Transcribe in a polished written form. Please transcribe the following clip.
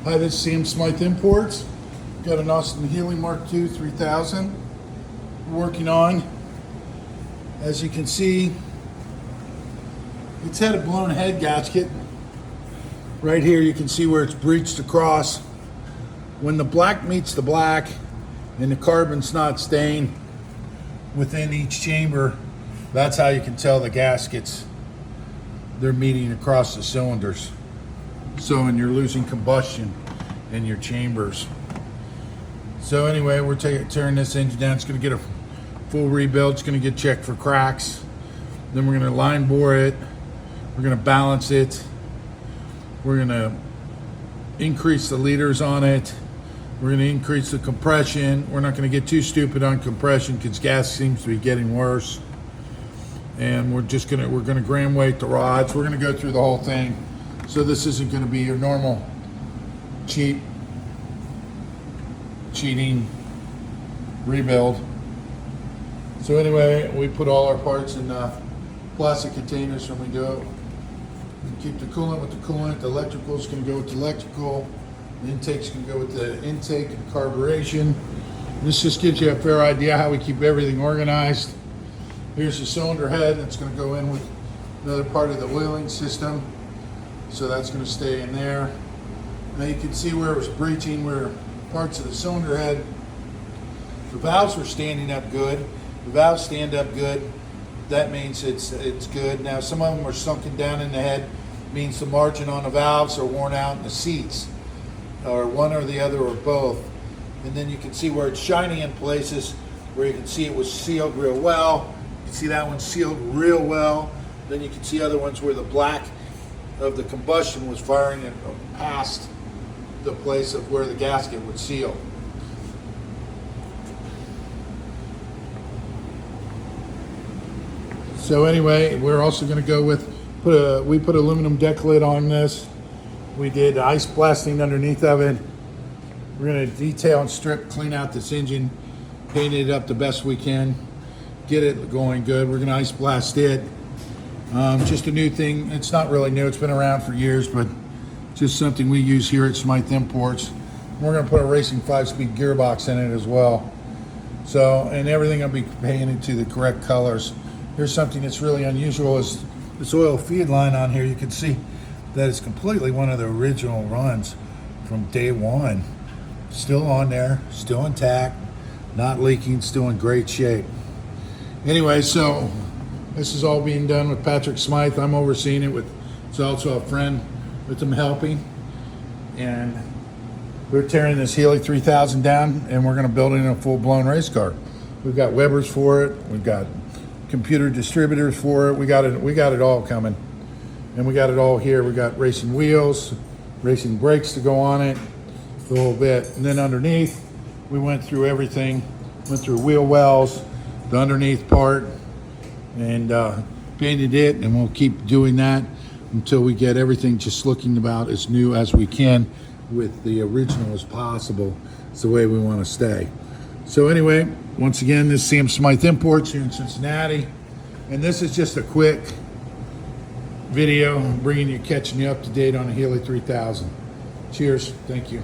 Hi, this is Smyth Imports. Got an Austin Healey Mark II 3000 working on. As you can see, it's had a blown head gasket. Right here you can see where it's breached across. When the black meets the black and the carbon's not staying within each chamber, that's how you can tell the gaskets, they're meeting across the cylinders. So, and you're losing combustion in your chambers. So anyway, we're tearing this engine down. It's going to get a full rebuild. It's going to get checked for cracks. Then we're going to line bore it. We're going to balance it. We're going to increase the liters on it. We're going to increase the compression. We're not going to get too stupid on compression because gas seems to be getting worse. And we're going to gram weight the rods. We're going to go through the whole thing. So this isn't going to be your normal cheating rebuild. So anyway, we put all our parts in plastic containers when we do it. We keep the coolant with the coolant. The electrical is going to go with the electrical. The intake's going to go with the intake and carburation. This just gives you a fair idea how we keep everything organized. Here's the cylinder head. That's going to go in with another part of the oiling system. So that's going to stay in there. Now you can see where it was breaching, where parts of the cylinder head, the valves were standing up good. The valves stand up good. That means it's good. Now some of them are sunken down in the head. Means the margin on the valves are worn out in the seats, or one or the other or both. And then you can see where it's shiny in places where you can see it was sealed real well. You can see that one sealed real well. Then you can see other ones where the black of the combustion was firing it past the place of where the gasket would seal. So anyway, we're also going to go with we put aluminum deck lid on this. We did ice blasting underneath of it. We're going to detail and strip, clean out this engine, paint it up the best we can, get it going good. We're going to ice blast it. Just a new thing. It's not really new. It's been around for years, but just something we use here at Smyth Imports. We're going to put a racing 5-speed gearbox in it as well. So, and everything will be painted to the correct colors. Here's something that's really unusual is this oil feed line on here. You can see that it's completely one of the original runs from day one. Still on there, still intact, not leaking, still in great shape. Anyway, so this is all being done with Patrick Smyth. I'm overseeing it with, it's also a friend with him helping. And we're tearing this Healey 3000 down and we're gonna build it in a full-blown race car. We've got Webers for it. We've got computer distributors for it. We got it all coming. And we got it all here. We got racing wheels, racing brakes to go on it, a little bit. And then underneath, we went through everything, went through wheel wells, the underneath part, and painted it, and we'll keep doing that until we get everything just looking about as new as we can with the original as possible. It's the way we want to stay. So anyway, once again, this is Smyth Imports here in Cincinnati, and this is just a quick video catching you up to date on the Healey 3000. Cheers, thank you.